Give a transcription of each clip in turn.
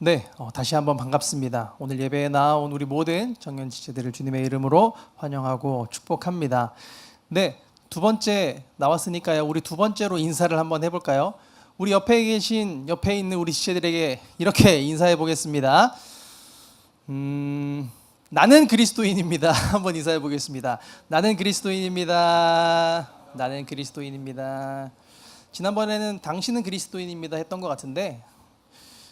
네, 다시 한번 반갑습니다. 오늘 예배에 나온 우리 모든 청년 지체들을 주님의 이름으로 환영하고 축복합니다. 네, 두 번째 나왔으니까요. 우리 두 번째로 인사를 한번 해볼까요? 우리 옆에 있는 우리 지체들에게 이렇게 인사해 보겠습니다. 나는 그리스도인입니다. 한번 인사해 보겠습니다. 나는 그리스도인입니다. 나는 그리스도인입니다. 지난번에는 당신은 그리스도인입니다 했던 것 같은데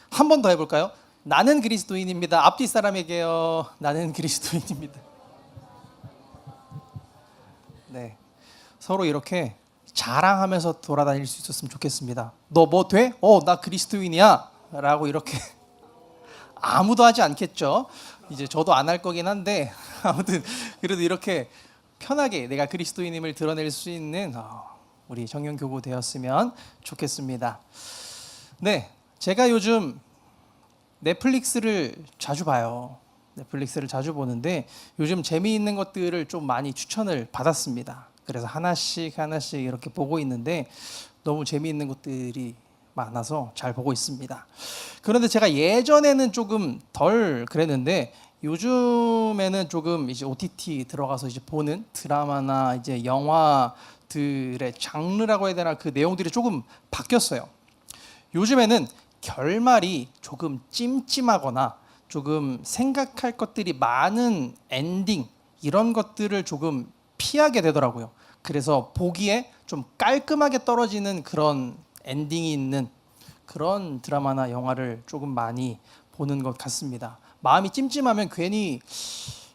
한 번 더 해볼까요? 나는 그리스도인입니다. 앞뒤 사람에게요. 나는 그리스도인입니다. 네, 서로 이렇게 자랑하면서 돌아다닐 수 있었으면 좋겠습니다. 너 뭐 돼? 나 그리스도인이야. 라고 이렇게 아무도 하지 않겠죠. 이제 저도 안 할 거긴 한데 아무튼 그래도 이렇게 편하게 내가 그리스도인임을 드러낼 수 있는 우리 청년교구 되었으면 좋겠습니다. 네, 제가 요즘 넷플릭스를 자주 봐요. 넷플릭스를 자주 보는데 요즘 재미있는 것들을 좀 많이 추천을 받았습니다. 그래서 하나씩 이렇게 보고 있는데 너무 재미있는 것들이 많아서 잘 보고 있습니다. 그런데 제가 예전에는 조금 덜 그랬는데 요즘에는 조금 이제 OTT 들어가서 이제 보는 드라마나 이제 영화들의 장르라고 해야 되나, 그 내용들이 조금 바뀌었어요. 요즘에는 결말이 조금 찜찜하거나 조금 생각할 것들이 많은 엔딩, 이런 것들을 조금 피하게 되더라고요. 그래서 보기에 좀 깔끔하게 떨어지는 그런 엔딩이 있는 그런 드라마나 영화를 조금 많이 보는 것 같습니다. 마음이 찜찜하면 괜히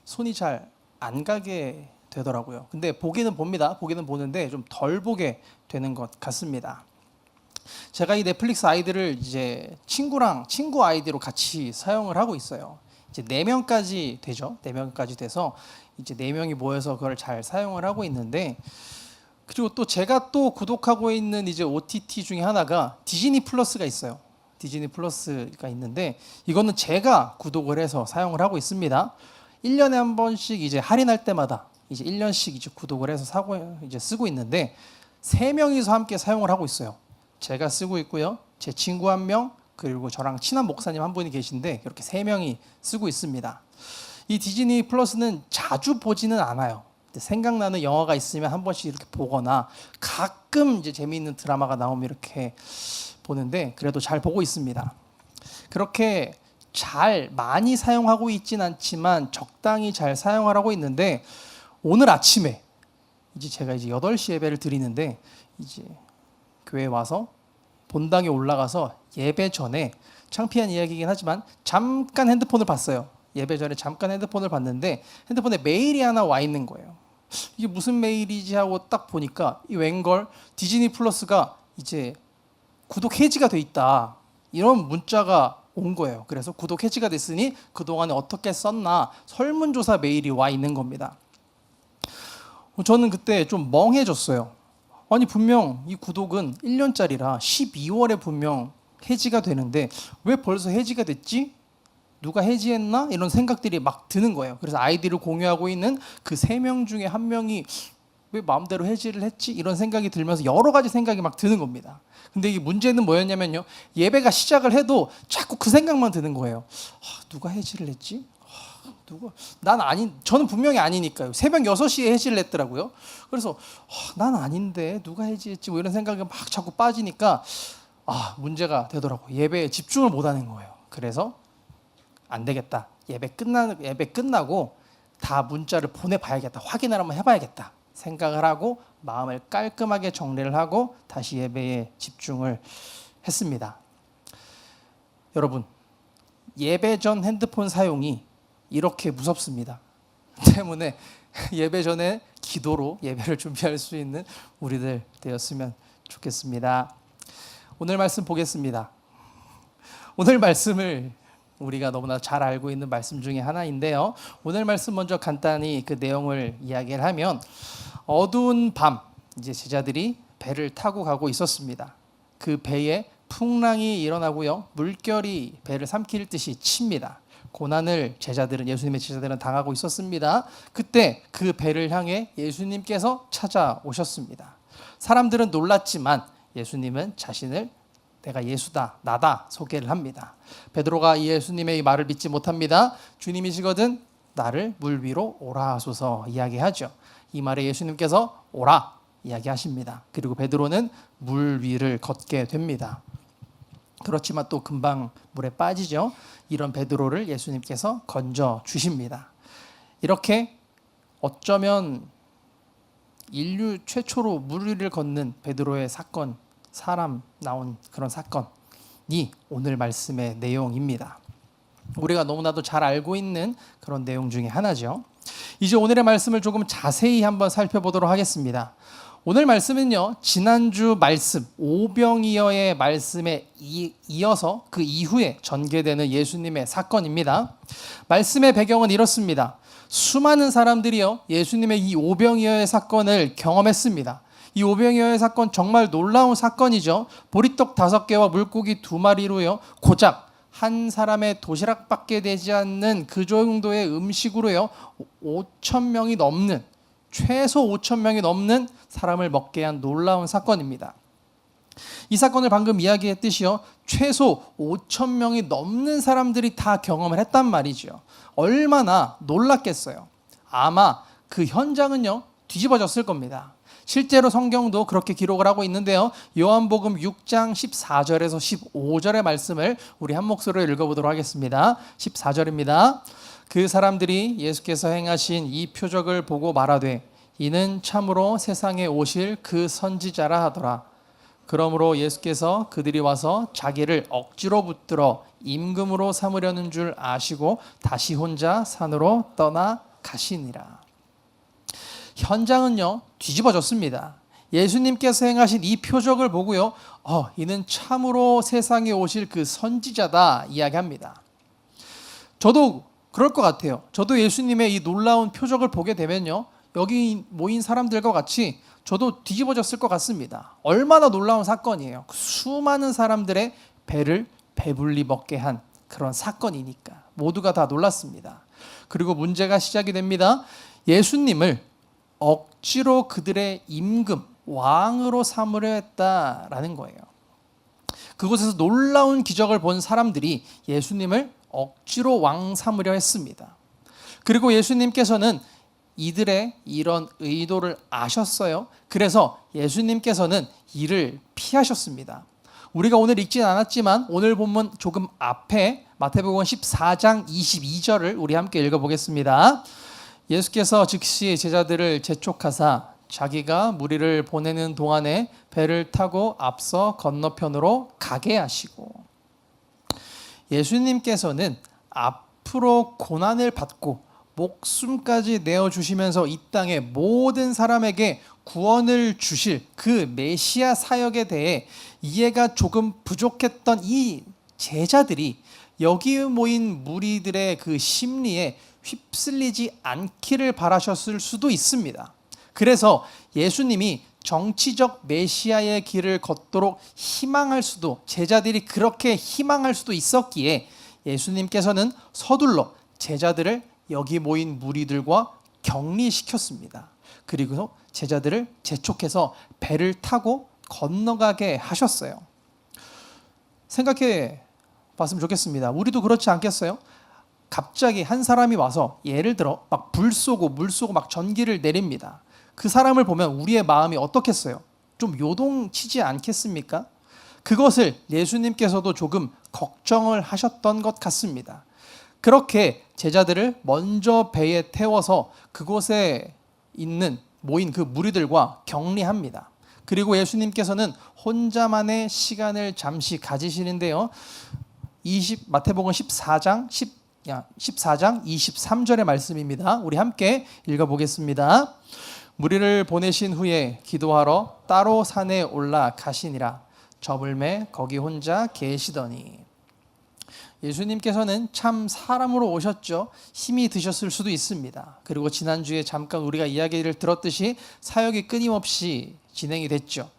손이 잘 안 가게 되더라고요. 근데 보기는 봅니다. 보기는 보는데 좀 덜 보게 되는 것 같습니다. 제가 이 넷플릭스 아이디를 이제 친구 아이디로 같이 사용을 하고 있어요. 이제 4명까지 되죠. 4명까지 돼서 이제 4명이 모여서 그걸 잘 사용을 하고 있는데, 그리고 또 제가 또 구독하고 있는 이제 OTT 중에 하나가 디즈니 플러스가 있어요. 디즈니 플러스가 있는데 이거는 제가 구독을 해서 사용을 하고 있습니다. 1년에 한 번씩 이제 할인할 때마다 이제 1년씩 이제 구독을 해서 쓰고 있는데 3명이서 함께 사용을 하고 있어요. 제가 쓰고 있고요. 제 친구 1명, 그리고 저랑 친한 목사님 한 분이 계신데 이렇게 3명이 쓰고 있습니다. 이 디즈니 플러스는 자주 보지는 않아요. 생각나는 영화가 있으면 한 번씩 이렇게 보거나 가끔 이제 재미있는 드라마가 나오면 이렇게 보는데 그래도 잘 보고 있습니다. 그렇게 잘 많이 사용하고 있진 않지만 적당히 잘 사용하고 있는데 오늘 아침에 이제 제가 이제 8시 예배를 드리는데 이제 교회에 와서 본당에 올라가서 예배 전에, 창피한 이야기이긴 하지만 잠깐 핸드폰을 봤어요. 예배 전에 잠깐 핸드폰을 봤는데 핸드폰에 메일이 하나 와 있는 거예요. 이게 무슨 메일이지 하고 딱 보니까 이 웬걸 디즈니 플러스가 이제 구독 해지가 돼 있다, 이런 문자가 온 거예요. 그래서 구독 해지가 됐으니 그동안에 어떻게 썼나 설문조사 메일이 와 있는 겁니다. 저는 그때 좀 멍해졌어요. 아니 분명 이 구독은 1년짜리라 12월에 분명 해지가 되는데 왜 벌써 해지가 됐지? 누가 해지했나? 이런 생각들이 막 드는 거예요. 그래서 아이디를 공유하고 있는 그 3명 중에 1명이 왜 마음대로 해지를 했지? 이런 생각이 들면서 여러 가지 생각이 막 드는 겁니다. 근데 이 문제는 뭐였냐면요, 예배가 시작을 해도 자꾸 그 생각만 드는 거예요. 누가 해지를 했지? 저는 분명히 아니니까요. 새벽 6시에 해지를 했더라고요. 그래서 난 아닌데 누가 해지했지? 뭐 이런 생각이 막 자꾸 빠지니까 문제가 되더라고요. 예배에 집중을 못 하는 거예요. 그래서 안 되겠다. 예배 끝나고 다 문자를 보내봐야겠다. 확인을 한번 해봐야겠다 생각을 하고 마음을 깔끔하게 정리를 하고 다시 예배에 집중을 했습니다. 여러분, 예배 전 핸드폰 사용이 이렇게 무섭습니다. 때문에 예배 전에 기도로 예배를 준비할 수 있는 우리들 되었으면 좋겠습니다. 오늘 말씀 보겠습니다. 오늘 말씀을 우리가 너무나 잘 알고 있는 말씀 중에 하나인데요. 오늘 말씀 먼저 간단히 그 내용을 이야기를 하면, 어두운 밤 이제 제자들이 배를 타고 가고 있었습니다. 그 배에 풍랑이 일어나고요, 물결이 배를 삼킬 듯이 칩니다. 고난을 예수님의 제자들은 당하고 있었습니다. 그때 그 배를 향해 예수님께서 찾아오셨습니다. 사람들은 놀랐지만 예수님은 자신을 내가 예수다, 나다 소개를 합니다. 베드로가 예수님의 이 말을 믿지 못합니다. 주님이시거든 나를 물 위로 오라 하소서 이야기하죠. 이 말에 예수님께서 오라 이야기하십니다. 그리고 베드로는 물 위를 걷게 됩니다. 그렇지만 또 금방 물에 빠지죠. 이런 베드로를 예수님께서 건져 주십니다. 이렇게 어쩌면 인류 최초로 물 위를 걷는 베드로의 사건, 사람 나온 그런 사건이 오늘 말씀의 내용입니다. 우리가 너무나도 잘 알고 있는 그런 내용 중에 하나죠. 이제 오늘의 말씀을 조금 자세히 한번 살펴보도록 하겠습니다. 오늘 말씀은요, 지난주 말씀 오병이어의 말씀에 이어서 그 이후에 전개되는 예수님의 사건입니다. 말씀의 배경은 이렇습니다. 수많은 사람들이요, 예수님의 이 오병이어의 사건을 경험했습니다. 이 오병이어의 사건 정말 놀라운 사건이죠. 보리떡 5개와 물고기 2마리로요, 고작 한 사람의 도시락밖에 되지 않는 그 정도의 음식으로요, 5,000명이 넘는, 최소 5,000명이 넘는 사람을 먹게 한 놀라운 사건입니다. 이 사건을 방금 이야기했듯이요, 최소 5,000명이 넘는 사람들이 다 경험을 했단 말이죠. 얼마나 놀랐겠어요. 아마 그 현장은요, 뒤집어졌을 겁니다. 실제로 성경도 그렇게 기록을 하고 있는데요, 요한복음 6장 14절에서 15절의 말씀을 우리 한 목소리로 읽어보도록 하겠습니다. 14절입니다. 그 사람들이 예수께서 행하신 이 표적을 보고 말하되 이는 참으로 세상에 오실 그 선지자라 하더라. 그러므로 예수께서 그들이 와서 자기를 억지로 붙들어 임금으로 삼으려는 줄 아시고 다시 혼자 산으로 떠나 가시니라. 현장은요, 뒤집어졌습니다. 예수님께서 행하신 이 표적을 보고요, 이는 참으로 세상에 오실 그 선지자다 이야기합니다. 저도 그럴 것 같아요. 저도 예수님의 이 놀라운 표적을 보게 되면요, 여기 모인 사람들과 같이 저도 뒤집어졌을 것 같습니다. 얼마나 놀라운 사건이에요. 수많은 사람들의 배를 배불리 먹게 한 그런 사건이니까 모두가 다 놀랐습니다. 그리고 문제가 시작이 됩니다. 예수님을 억지로 그들의 임금, 왕으로 삼으려 했다라는 거예요. 그곳에서 놀라운 기적을 본 사람들이 예수님을 억지로 왕 삼으려 했습니다. 그리고 예수님께서는 이들의 이런 의도를 아셨어요. 그래서 예수님께서는 이를 피하셨습니다. 우리가 오늘 읽진 않았지만 오늘 본문 조금 앞에 마태복음 14장 22절을 우리 함께 읽어보겠습니다. 예수께서 즉시 제자들을 재촉하사 자기가 무리를 보내는 동안에 배를 타고 앞서 건너편으로 가게 하시고, 예수님께서는 앞으로 고난을 받고 목숨까지 내어주시면서 이 땅의 모든 사람에게 구원을 주실 그 메시아 사역에 대해 이해가 조금 부족했던 이 제자들이 여기 모인 무리들의 그 심리에 휩쓸리지 않기를 바라셨을 수도 있습니다. 그래서 예수님이 정치적 메시아의 길을 걷도록 희망할 수도, 제자들이 그렇게 희망할 수도 있었기에 예수님께서는 서둘러 제자들을 여기 모인 무리들과 격리시켰습니다. 그리고 제자들을 재촉해서 배를 타고 건너가게 하셨어요. 생각해 봤으면 좋겠습니다. 우리도 그렇지 않겠어요? 갑자기 한 사람이 와서 예를 들어 막 불 쏘고 물 쏘고 막 전기를 내립니다. 그 사람을 보면 우리의 마음이 어떻겠어요? 좀 요동치지 않겠습니까? 그것을 예수님께서도 조금 걱정을 하셨던 것 같습니다. 그렇게 제자들을 먼저 배에 태워서 그곳에 있는 모인 그 무리들과 격리합니다. 그리고 예수님께서는 혼자만의 시간을 잠시 가지시는데요. 마태복음 14장 23절의 말씀입니다. 우리 함께 읽어보겠습니다. 무리를 보내신 후에 기도하러 따로 산에 올라가시니라. 저물매 거기 혼자 계시더니. 예수님께서는 참 사람으로 오셨죠. 힘이 드셨을 수도 있습니다. 그리고 지난주에 잠깐 우리가 이야기를 들었듯이 사역이 끊임없이 진행이 됐죠.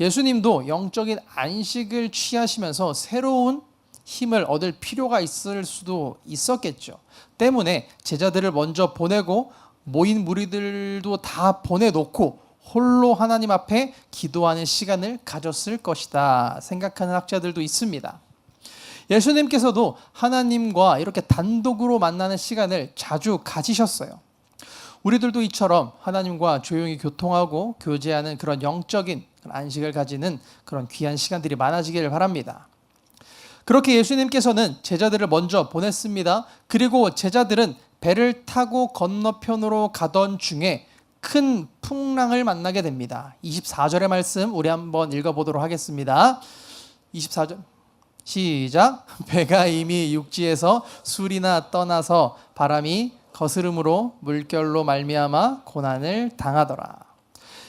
예수님도 영적인 안식을 취하시면서 새로운 힘을 얻을 필요가 있을 수도 있었겠죠. 때문에 제자들을 먼저 보내고 모인 무리들도 다 보내놓고 홀로 하나님 앞에 기도하는 시간을 가졌을 것이다 생각하는 학자들도 있습니다. 예수님께서도 하나님과 이렇게 단독으로 만나는 시간을 자주 가지셨어요. 우리들도 이처럼 하나님과 조용히 교통하고 교제하는 그런 영적인 안식을 가지는 그런 귀한 시간들이 많아지기를 바랍니다. 그렇게 예수님께서는 제자들을 먼저 보냈습니다. 그리고 제자들은 배를 타고 건너편으로 가던 중에 큰 풍랑을 만나게 됩니다. 24절의 말씀 우리 한번 읽어보도록 하겠습니다. 24절 시작. 배가 이미 육지에서 술이나 떠나서 바람이 거스름으로 물결로 말미암아 고난을 당하더라.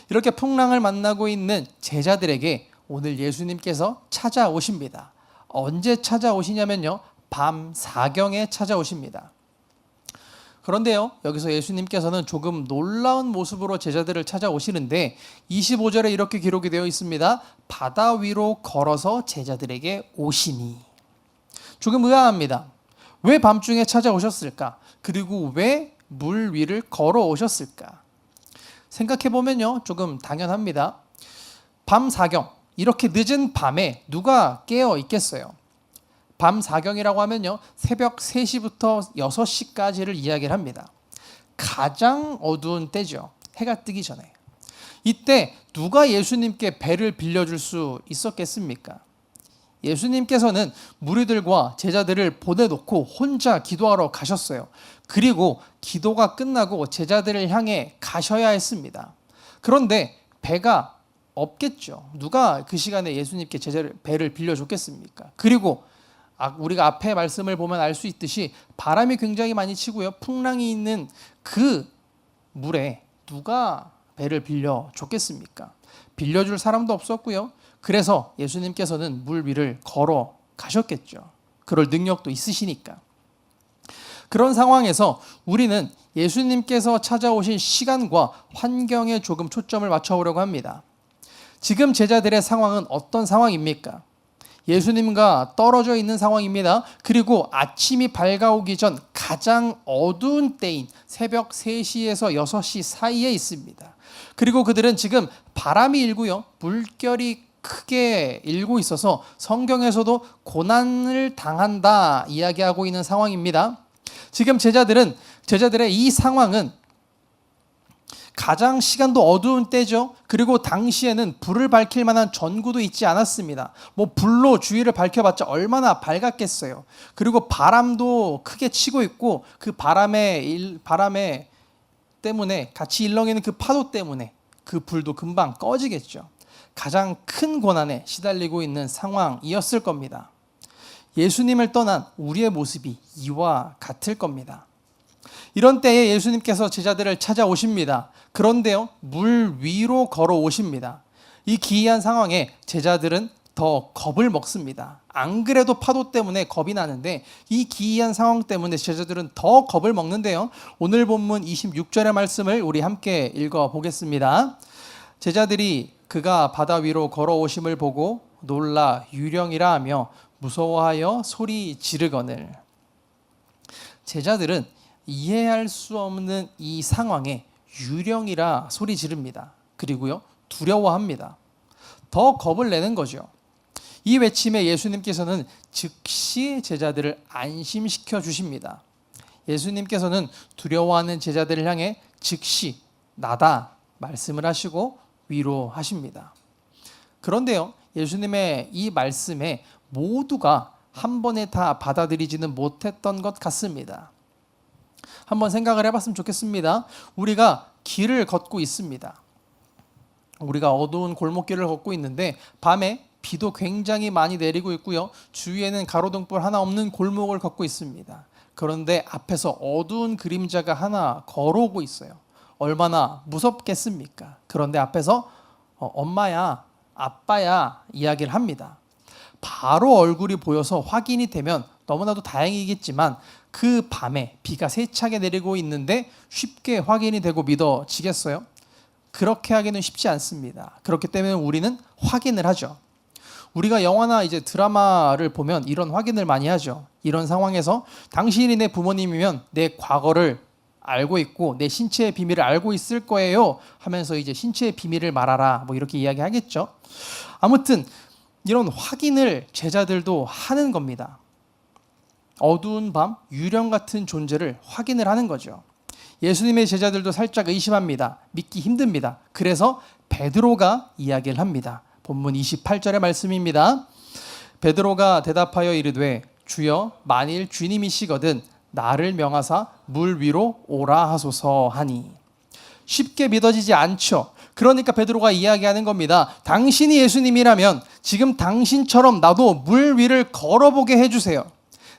이렇게 풍랑을 만나고 있는 제자들에게 오늘 예수님께서 찾아오십니다. 언제 찾아오시냐면요, 밤 사경에 찾아오십니다. 그런데요, 여기서 예수님께서는 조금 놀라운 모습으로 제자들을 찾아오시는데 25절에 이렇게 기록이 되어 있습니다. 바다 위로 걸어서 제자들에게 오시니. 조금 의아합니다. 왜 밤중에 찾아오셨을까? 그리고 왜 물 위를 걸어오셨을까? 생각해보면요, 조금 당연합니다. 밤 사경, 이렇게 늦은 밤에 누가 깨어 있겠어요? 밤 사경이라고 하면요, 새벽 3시부터 6시까지를 이야기를 합니다. 가장 어두운 때죠. 해가 뜨기 전에. 이때 누가 예수님께 배를 빌려줄 수 있었겠습니까? 예수님께서는 무리들과 제자들을 보내놓고 혼자 기도하러 가셨어요. 그리고 기도가 끝나고 제자들을 향해 가셔야 했습니다. 그런데 배가 없겠죠. 누가 그 시간에 예수님께 배를 빌려줬겠습니까? 그리고 우리가 앞에 말씀을 보면 알 수 있듯이 바람이 굉장히 많이 치고요. 풍랑이 있는 그 물에 누가 배를 빌려줬겠습니까? 빌려줄 사람도 없었고요. 그래서 예수님께서는 물 위를 걸어 가셨겠죠. 그럴 능력도 있으시니까. 그런 상황에서 우리는 예수님께서 찾아오신 시간과 환경에 조금 초점을 맞춰보려고 합니다. 지금 제자들의 상황은 어떤 상황입니까? 예수님과 떨어져 있는 상황입니다. 그리고 아침이 밝아오기 전 가장 어두운 때인 새벽 3시에서 6시 사이에 있습니다. 그리고 그들은 지금 바람이 일고요, 물결이 크게 일고 있어서 성경에서도 고난을 당한다 이야기하고 있는 상황입니다. 지금 제자들의 이 상황은 가장 시간도 어두운 때죠. 그리고 당시에는 불을 밝힐 만한 전구도 있지 않았습니다. 불로 주위를 밝혀봤자 얼마나 밝았겠어요. 그리고 바람도 크게 치고 있고 그 바람에 때문에 같이 일렁이는 그 파도 때문에 그 불도 금방 꺼지겠죠. 가장 큰 고난에 시달리고 있는 상황이었을 겁니다. 예수님을 떠난 우리의 모습이 이와 같을 겁니다. 이런 때에 예수님께서 제자들을 찾아오십니다. 그런데요, 물 위로 걸어오십니다. 이 기이한 상황에 제자들은 더 겁을 먹습니다. 안 그래도 파도 때문에 겁이 나는데 이 기이한 상황 때문에 제자들은 더 겁을 먹는데요. 오늘 본문 26절의 말씀을 우리 함께 읽어보겠습니다. 제자들이 그가 바다 위로 걸어오심을 보고 놀라 유령이라 하며 무서워하여 소리 지르거늘. 제자들은 이해할 수 없는 이 상황에 유령이라 소리 지릅니다. 그리고요, 두려워합니다. 더 겁을 내는 거죠. 이 외침에 예수님께서는 즉시 제자들을 안심시켜 주십니다. 예수님께서는 두려워하는 제자들을 향해 즉시 나다 말씀을 하시고 위로하십니다. 그런데요, 예수님의 이 말씀에 모두가 한 번에 다 받아들이지는 못했던 것 같습니다. 한번 생각을 해봤으면 좋겠습니다. 우리가 길을 걷고 있습니다. 우리가 어두운 골목길을 걷고 있는데 밤에 비도 굉장히 많이 내리고 있고요. 주위에는 가로등불 하나 없는 골목을 걷고 있습니다. 그런데 앞에서 어두운 그림자가 하나 걸어오고 있어요. 얼마나 무섭겠습니까? 그런데 앞에서 엄마야, 아빠야 이야기를 합니다. 바로 얼굴이 보여서 확인이 되면 너무나도 다행이겠지만 그 밤에 비가 세차게 내리고 있는데 쉽게 확인이 되고 믿어지겠어요? 그렇게 하기는 쉽지 않습니다. 그렇기 때문에 우리는 확인을 하죠. 우리가 영화나 이제 드라마를 보면 이런 확인을 많이 하죠. 이런 상황에서 당신이 내 부모님이면 내 과거를 알고 있고 내 신체의 비밀을 알고 있을 거예요 하면서 이제 신체의 비밀을 말하라 뭐 이렇게 이야기하겠죠. 아무튼 이런 확인을 제자들도 하는 겁니다. 어두운 밤 유령 같은 존재를 확인을 하는 거죠. 예수님의 제자들도 살짝 의심합니다. 믿기 힘듭니다. 그래서 베드로가 이야기를 합니다. 본문 28절의 말씀입니다. 베드로가 대답하여 이르되 주여 만일 주님이시거든 나를 명하사 물 위로 오라 하소서 하니. 쉽게 믿어지지 않죠. 그러니까 베드로가 이야기하는 겁니다. 당신이 예수님이라면 지금 당신처럼 나도 물 위를 걸어보게 해주세요.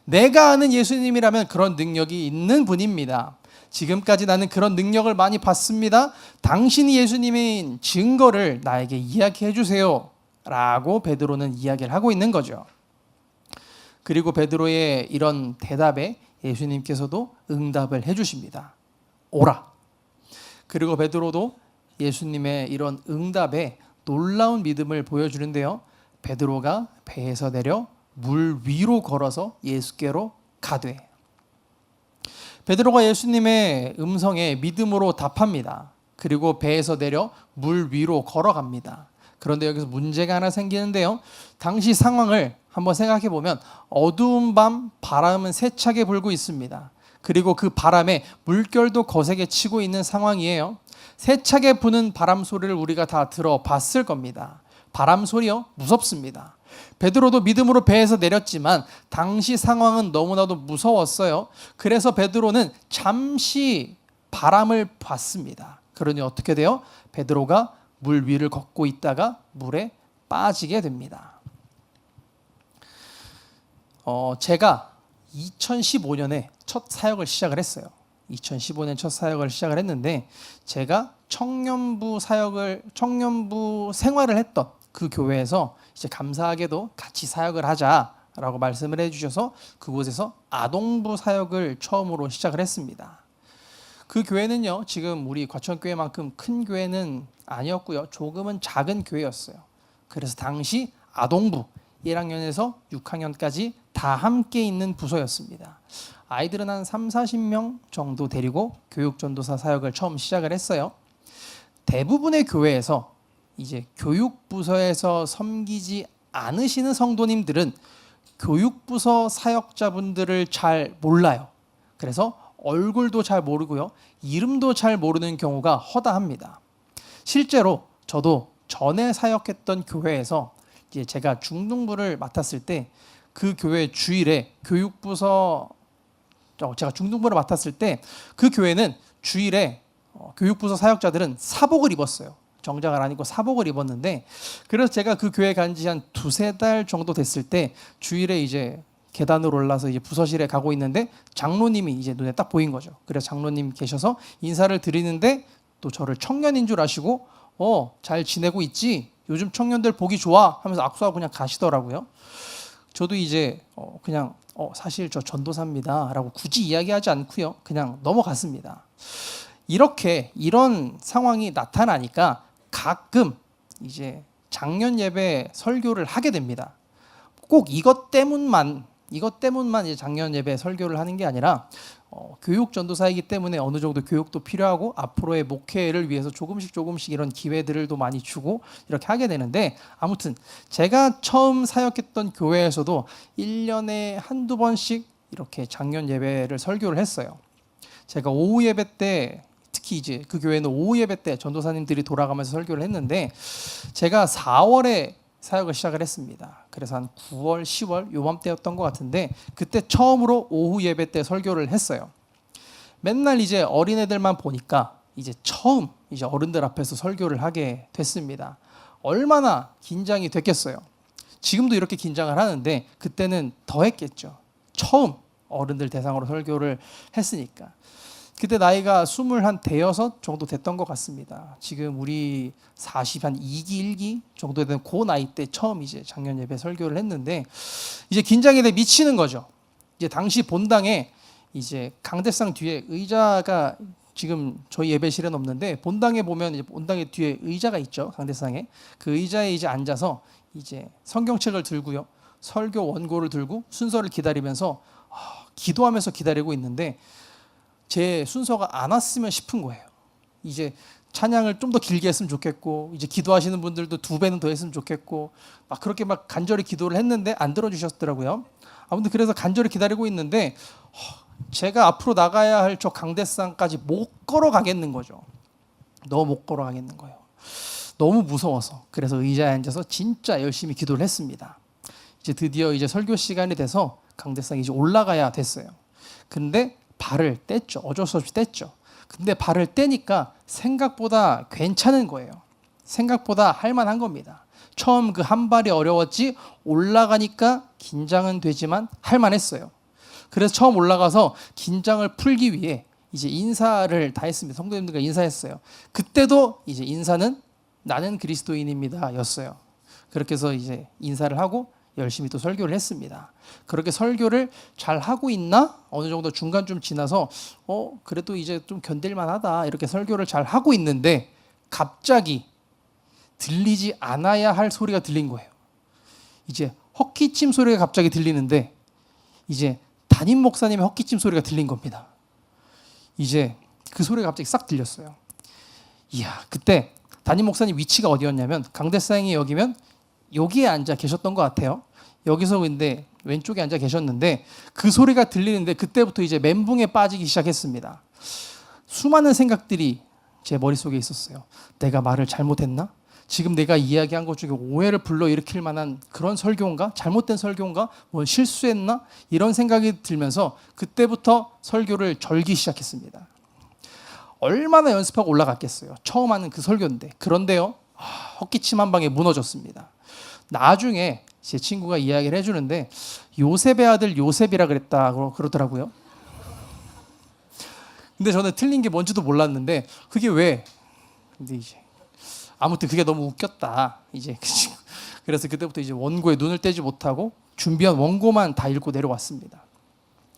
내가 아는 예수님이라면 그런 능력이 있는 분입니다. 지금까지 나는 그런 능력을 많이 봤습니다. 당신이 예수님인 증거를 나에게 이야기해 주세요 라고 베드로는 이야기를 하고 있는 거죠. 그리고 베드로의 이런 대답에 예수님께서도 응답을 해 주십니다. 오라. 그리고 베드로도 예수님의 이런 응답에 놀라운 믿음을 보여주는데요. 베드로가 배에서 내려 물 위로 걸어서 예수께로 가되. 베드로가 예수님의 음성에 믿음으로 답합니다. 그리고 배에서 내려 물 위로 걸어갑니다. 그런데 여기서 문제가 하나 생기는데요. 당시 상황을 한번 생각해 보면 어두운 밤 바람은 세차게 불고 있습니다. 그리고 그 바람에 물결도 거세게 치고 있는 상황이에요. 세차게 부는 바람 소리를 우리가 다 들어봤을 겁니다. 바람 소리요? 무섭습니다. 베드로도 믿음으로 배에서 내렸지만 당시 상황은 너무나도 무서웠어요. 그래서 베드로는 잠시 바람을 봤습니다. 그러니 어떻게 돼요? 베드로가 물 위를 걷고 있다가 물에 빠지게 됩니다. 제가 2015년에 첫 사역을 시작을 했어요. 2015년 첫 사역을 시작을 했는데 제가 청년부 생활을 했던 그 교회에서 이제 감사하게도 같이 사역을 하자라고 말씀을 해주셔서 그곳에서 아동부 사역을 처음으로 시작을 했습니다. 그 교회는요, 지금 우리 과천교회만큼 큰 교회는 아니었고요. 조금은 작은 교회였어요. 그래서 당시 아동부 1학년에서 6학년까지 다 함께 있는 부서였습니다. 아이들은 한 30-40명 정도 데리고 교육전도사 사역을 처음 시작을 했어요. 대부분의 교회에서 이제 교육부서에서 섬기지 않으시는 성도님들은 교육부서 사역자분들을 잘 몰라요. 그래서 얼굴도 잘 모르고요. 이름도 잘 모르는 경우가 허다합니다. 실제로 저도 전에 사역했던 교회에서 이제 제가 중등부를 맡았을 때 그 교회 주일에 제가 중등부를 맡았을 때 그 교회는 주일에 교육부서 사역자들은 사복을 입었어요. 정장을 안 입고 사복을 입었는데, 그래서 제가 그 교회 간 지 한 2-3달 정도 됐을 때 주일에 이제 계단으로 올라서 이제 부서실에 가고 있는데 장로님이 이제 눈에 딱 보인 거죠. 그래서 장로님 계셔서 인사를 드리는데 또 저를 청년인 줄 아시고 잘 지내고 있지? 요즘 청년들 보기 좋아? 하면서 악수하고 그냥 가시더라고요. 저도 이제 그냥 사실 저 전도사입니다 라고 굳이 이야기하지 않고요. 그냥 넘어갔습니다. 이런 상황이 나타나니까 가끔 이제 작년 예배 설교를 하게 됩니다. 꼭 이것 때문만 이제 작년 예배 설교를 하는 게 아니라 교육 전도사이기 때문에 어느 정도 교육도 필요하고 앞으로의 목회를 위해서 조금씩 이런 기회들을 또 많이 주고 이렇게 하게 되는데, 아무튼 제가 처음 사역했던 교회에서도 1년에 한두 번씩 이렇게 작년 예배를 설교를 했어요. 제가 오후 예배 때, 특히 이제 그 교회는 오후 예배 때 전도사님들이 돌아가면서 설교를 했는데 제가 4월에 사역을 시작을 했습니다. 그래서 한 9월, 10월 요맘때였던 것 같은데 그때 처음으로 오후 예배 때 설교를 했어요. 맨날 이제 어린애들만 보니까 이제 처음 이제 어른들 앞에서 설교를 하게 됐습니다. 얼마나 긴장이 됐겠어요. 지금도 이렇게 긴장을 하는데 그때는 더 했겠죠. 처음 어른들 대상으로 설교를 했으니까. 그때 나이가 21 정도 됐던 것 같습니다. 지금 우리 42기 1기 정도 된 그 나이 때 처음 이제 작년 예배 설교를 했는데 이제 긴장이 돼 미치는 거죠. 이제 당시 본당에 이제 강대상 뒤에 의자가 지금 저희 예배실엔 없는데 본당에 보면 이제 본당의 뒤에 의자가 있죠. 강대상에 그 의자에 이제 앉아서 이제 성경책을 들고요. 설교 원고를 들고 순서를 기다리면서 기도하면서 기다리고 있는데 제 순서가 안 왔으면 싶은 거예요. 이제 찬양을 좀 더 길게 했으면 좋겠고, 이제 기도하시는 분들도 2배는 더 했으면 좋겠고, 막 그렇게 막 간절히 기도를 했는데 안 들어주셨더라고요. 아무튼 그래서 간절히 기다리고 있는데 제가 앞으로 나가야 할 저 강대상까지 못 걸어가겠는 거죠. 너무 못 걸어가겠는 거예요. 너무 무서워서. 그래서 의자에 앉아서 진짜 열심히 기도를 했습니다. 이제 드디어 이제 설교 시간이 돼서 강대상에 이제 올라가야 됐어요. 근데 발을 뗐죠. 어쩔 수 없이 뗐죠. 근데 발을 떼니까 생각보다 괜찮은 거예요. 생각보다 할만한 겁니다. 처음 그 한 발이 어려웠지 올라가니까 긴장은 되지만 할만했어요. 그래서 처음 올라가서 긴장을 풀기 위해 이제 인사를 다 했습니다. 성도님들과 인사했어요. 그때도 이제 인사는 나는 그리스도인입니다 였어요. 그렇게 해서 이제 인사를 하고 열심히 또 설교를 했습니다. 그렇게 설교를 잘 하고 있나? 어느 정도 중간쯤 지나서 그래도 이제 좀 견딜만 하다 이렇게 설교를 잘 하고 있는데 갑자기 들리지 않아야 할 소리가 들린 거예요. 이제 헛기침 소리가 갑자기 들리는데 이제 담임 목사님의 헛기침 소리가 들린 겁니다. 이제 그 소리가 갑자기 싹 들렸어요. 이야, 그때 담임 목사님 위치가 어디였냐면 강대상이 여기면 여기에 앉아 계셨던 것 같아요. 여기서 근데 왼쪽에 앉아 계셨는데 그 소리가 들리는데 그때부터 이제 멘붕에 빠지기 시작했습니다. 수많은 생각들이 제 머릿속에 있었어요. 내가 말을 잘못했나? 지금 내가 이야기한 것 중에 오해를 불러일으킬 만한 그런 설교인가? 잘못된 설교인가? 뭐 실수했나? 이런 생각이 들면서 그때부터 설교를 절기 시작했습니다. 얼마나 연습하고 올라갔겠어요. 처음 하는 그 설교인데. 그런데요, 헛기침 한 방에 무너졌습니다. 나중에 제 친구가 이야기를 해주는데 요셉의 아들 요셉이라 그랬다고 그러더라고요. 근데 저는 틀린 게 뭔지도 몰랐는데 그게 왜? 근데 이제 아무튼 그게 너무 웃겼다. 이제 그래서 그때부터 이제 원고에 눈을 떼지 못하고 준비한 원고만 다 읽고 내려왔습니다.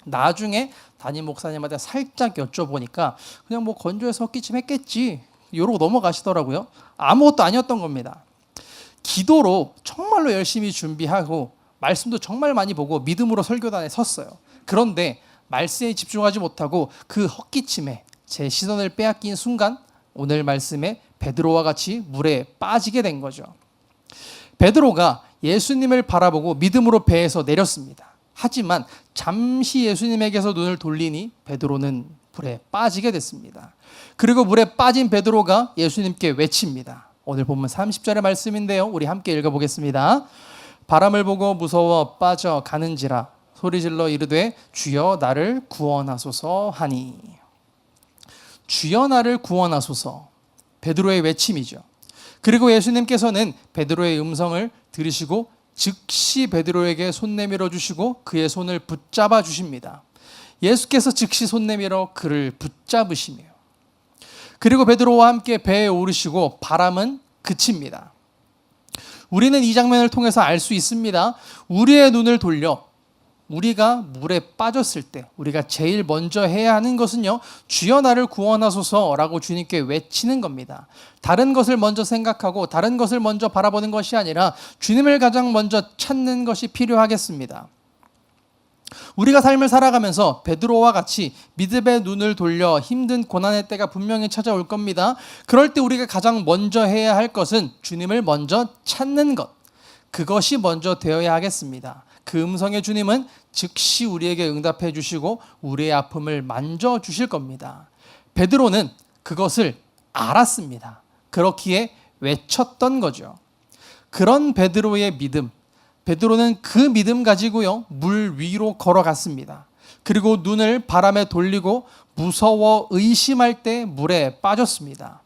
나중에 담임 목사님한테 살짝 여쭤보니까 그냥 뭐 건조해서 헛기침 했겠지 이러고 넘어가시더라고요. 아무것도 아니었던 겁니다. 기도로 정말로 열심히 준비하고 말씀도 정말 많이 보고 믿음으로 설교단에 섰어요. 그런데 말씀에 집중하지 못하고 그 헛기침에 제 시선을 빼앗긴 순간 오늘 말씀에 베드로와 같이 물에 빠지게 된 거죠. 베드로가 예수님을 바라보고 믿음으로 배에서 내렸습니다. 하지만 잠시 예수님에게서 눈을 돌리니 베드로는 물에 빠지게 됐습니다. 그리고 물에 빠진 베드로가 예수님께 외칩니다. 오늘 본문 30절의 말씀인데요. 우리 함께 읽어보겠습니다. 바람을 보고 무서워 빠져가는지라 소리질러 이르되 주여 나를 구원하소서 하니. 주여 나를 구원하소서. 베드로의 외침이죠. 그리고 예수님께서는 베드로의 음성을 들으시고 즉시 베드로에게 손 내밀어 주시고 그의 손을 붙잡아 주십니다. 예수께서 즉시 손 내밀어 그를 붙잡으시며 그리고 베드로와 함께 배에 오르시고 바람은 그칩니다. 우리는 이 장면을 통해서 알 수 있습니다. 우리의 눈을 돌려 우리가 물에 빠졌을 때 우리가 제일 먼저 해야 하는 것은요, 주여 나를 구원하소서라고 주님께 외치는 겁니다. 다른 것을 먼저 생각하고 다른 것을 먼저 바라보는 것이 아니라 주님을 가장 먼저 찾는 것이 필요하겠습니다. 우리가 삶을 살아가면서 베드로와 같이 믿음의 눈을 돌려 힘든 고난의 때가 분명히 찾아올 겁니다. 그럴 때 우리가 가장 먼저 해야 할 것은 주님을 먼저 찾는 것. 그것이 먼저 되어야 하겠습니다. 그 음성의 주님은 즉시 우리에게 응답해 주시고 우리의 아픔을 만져 주실 겁니다. 베드로는 그것을 알았습니다. 그렇기에 외쳤던 거죠. 그런 베드로의 믿음, 베드로는 그 믿음 가지고요 물 위로 걸어갔습니다. 그리고 눈을 바람에 돌리고 무서워 의심할 때 물에 빠졌습니다.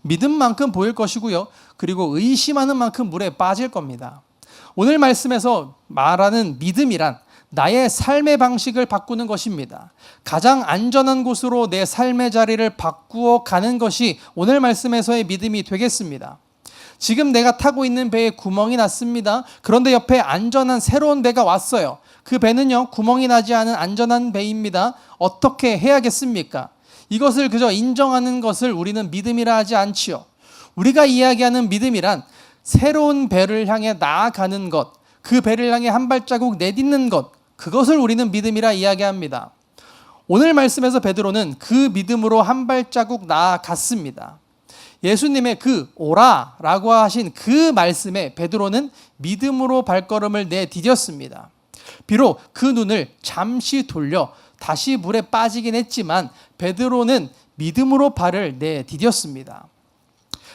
믿음만큼 보일 것이고요, 그리고 의심하는 만큼 물에 빠질 겁니다. 오늘 말씀에서 말하는 믿음이란 나의 삶의 방식을 바꾸는 것입니다. 가장 안전한 곳으로 내 삶의 자리를 바꾸어 가는 것이 오늘 말씀에서의 믿음이 되겠습니다. 지금 내가 타고 있는 배에 구멍이 났습니다. 그런데 옆에 안전한 새로운 배가 왔어요. 그 배는요, 구멍이 나지 않은 안전한 배입니다. 어떻게 해야겠습니까? 이것을 그저 인정하는 것을 우리는 믿음이라 하지 않지요. 우리가 이야기하는 믿음이란 새로운 배를 향해 나아가는 것, 그 배를 향해 한 발자국 내딛는 것, 그것을 우리는 믿음이라 이야기합니다. 오늘 말씀에서 베드로는 그 믿음으로 한 발자국 나아갔습니다. 예수님의 그 오라라고 하신 그 말씀에 베드로는 믿음으로 발걸음을 내디뎠습니다. 비록 그 눈을 잠시 돌려 다시 물에 빠지긴 했지만 베드로는 믿음으로 발을 내디뎠습니다.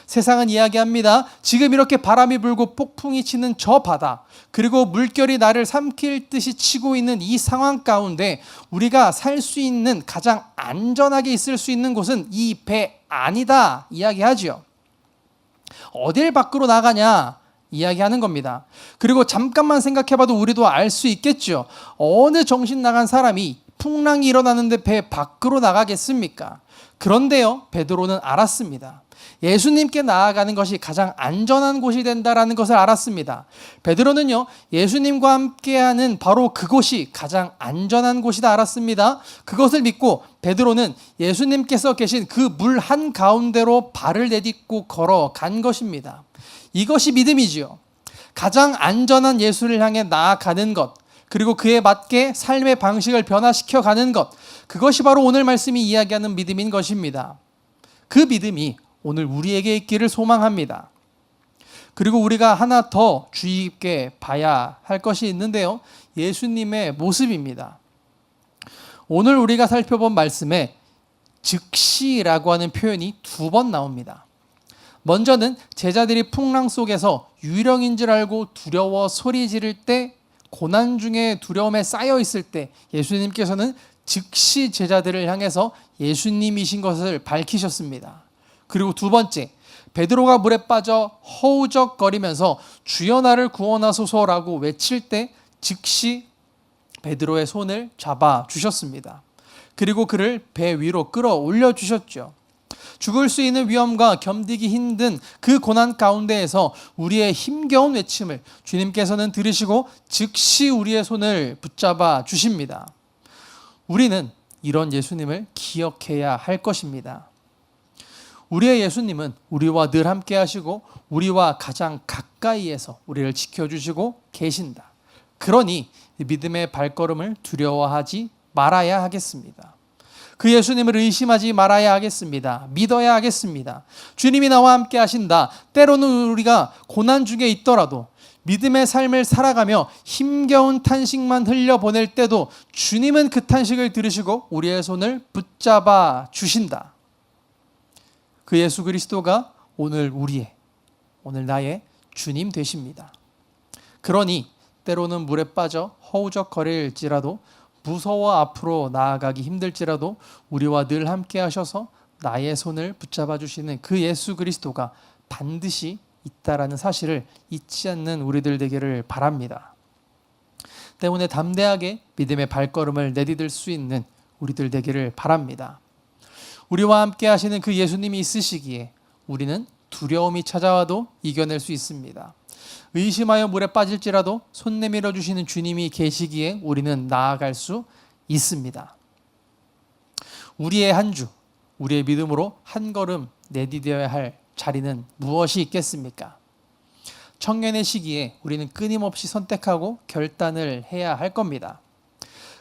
세상은 이야기합니다. 지금 이렇게 바람이 불고 폭풍이 치는 저 바다, 그리고 물결이 나를 삼킬 듯이 치고 있는 이 상황 가운데 우리가 살 수 있는, 가장 안전하게 있을 수 있는 곳은 이 배 아니다 이야기하지요. 어딜 밖으로 나가냐 이야기하는 겁니다. 그리고 잠깐만 생각해봐도 우리도 알 수 있겠죠. 어느 정신 나간 사람이 풍랑이 일어나는데 배 밖으로 나가겠습니까? 그런데요, 베드로는 알았습니다. 예수님께 나아가는 것이 가장 안전한 곳이 된다라는 것을 알았습니다. 베드로는요, 예수님과 함께하는 바로 그곳이 가장 안전한 곳이다 알았습니다. 그것을 믿고 베드로는 예수님께서 계신 그 물 한가운데로 발을 내딛고 걸어간 것입니다. 이것이 믿음이지요. 가장 안전한 예수를 향해 나아가는 것, 그리고 그에 맞게 삶의 방식을 변화시켜 가는 것, 그것이 바로 오늘 말씀이 이야기하는 믿음인 것입니다. 그 믿음이 오늘 우리에게 있기를 소망합니다. 그리고 우리가 하나 더 주의 깊게 봐야 할 것이 있는데요, 예수님의 모습입니다. 오늘 우리가 살펴본 말씀에 즉시라고 하는 표현이 2번 나옵니다. 먼저는 제자들이 풍랑 속에서 유령인 줄 알고 두려워 소리 지를 때, 고난 중에 두려움에 쌓여 있을 때 예수님께서는 즉시 제자들을 향해서 예수님이신 것을 밝히셨습니다. 그리고 2번째, 베드로가 물에 빠져 허우적거리면서 주여 나를 구원하소서라고 외칠 때 즉시 베드로의 손을 잡아 주셨습니다. 그리고 그를 배 위로 끌어올려 주셨죠. 죽을 수 있는 위험과 견디기 힘든 그 고난 가운데에서 우리의 힘겨운 외침을 주님께서는 들으시고 즉시 우리의 손을 붙잡아 주십니다. 우리는 이런 예수님을 기억해야 할 것입니다. 우리의 예수님은 우리와 늘 함께 하시고 우리와 가장 가까이에서 우리를 지켜주시고 계신다. 그러니 믿음의 발걸음을 두려워하지 말아야 하겠습니다. 그 예수님을 의심하지 말아야 하겠습니다. 믿어야 하겠습니다. 주님이 나와 함께 하신다. 때로는 우리가 고난 중에 있더라도, 믿음의 삶을 살아가며 힘겨운 탄식만 흘려보낼 때도 주님은 그 탄식을 들으시고 우리의 손을 붙잡아 주신다. 그 예수 그리스도가 오늘 나의 주님 되십니다. 그러니 때로는 물에 빠져 허우적거릴지라도, 무서워 앞으로 나아가기 힘들지라도 우리와 늘 함께 하셔서 나의 손을 붙잡아 주시는 그 예수 그리스도가 반드시 있다라는 사실을 잊지 않는 우리들 되기를 바랍니다. 때문에 담대하게 믿음의 발걸음을 내디딜 수 있는 우리들 되기를 바랍니다. 우리와 함께 하시는 그 예수님이 있으시기에 우리는 두려움이 찾아와도 이겨낼 수 있습니다. 의심하여 물에 빠질지라도 손 내밀어 주시는 주님이 계시기에 우리는 나아갈 수 있습니다. 우리의 한 주, 우리의 믿음으로 한 걸음 내디뎌야 할 자리는 무엇이 있겠습니까? 청년의 시기에 우리는 끊임없이 선택하고 결단을 해야 할 겁니다.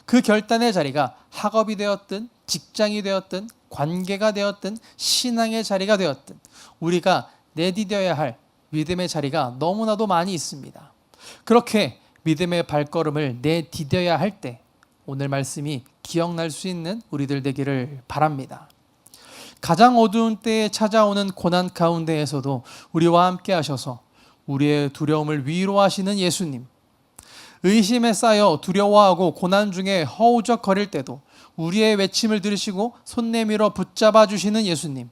그 결단의 자리가 학업이 되었든 직장이 되었든 관계가 되었든 신앙의 자리가 되었든 우리가 내디뎌야 할 믿음의 자리가 너무나도 많이 있습니다. 그렇게 믿음의 발걸음을 내디뎌야 할 때 오늘 말씀이 기억날 수 있는 우리들 되기를 바랍니다. 가장 어두운 때에 찾아오는 고난 가운데에서도 우리와 함께 하셔서 우리의 두려움을 위로하시는 예수님, 의심에 쌓여 두려워하고 고난 중에 허우적거릴 때도 우리의 외침을 들으시고 손 내밀어 붙잡아 주시는 예수님,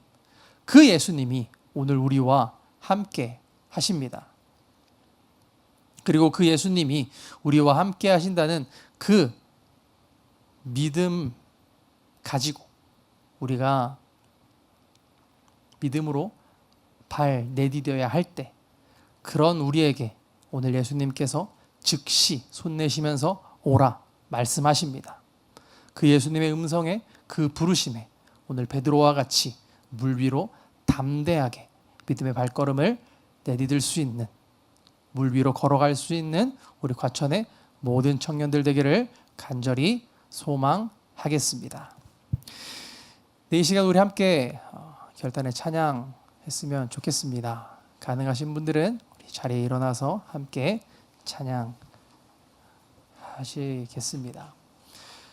그 예수님이 오늘 우리와 함께 하십니다. 그리고 그 예수님이 우리와 함께 하신다는 그 믿음 가지고 우리가 믿음으로 발 내디뎌야 할 때, 그런 우리에게 오늘 예수님께서 즉시 손 내시면서 오라 말씀하십니다. 그 예수님의 음성에, 그 부르심에 오늘 베드로와 같이 물 위로 담대하게 믿음의 발걸음을 내디딜 수 있는, 물 위로 걸어갈 수 있는 우리 과천의 모든 청년들 되기를 간절히 소망하겠습니다. 네, 이 시간 우리 함께 결단의 찬양했으면 좋겠습니다. 가능하신 분들은 우리 자리에 일어나서 함께 찬양하시겠습니다.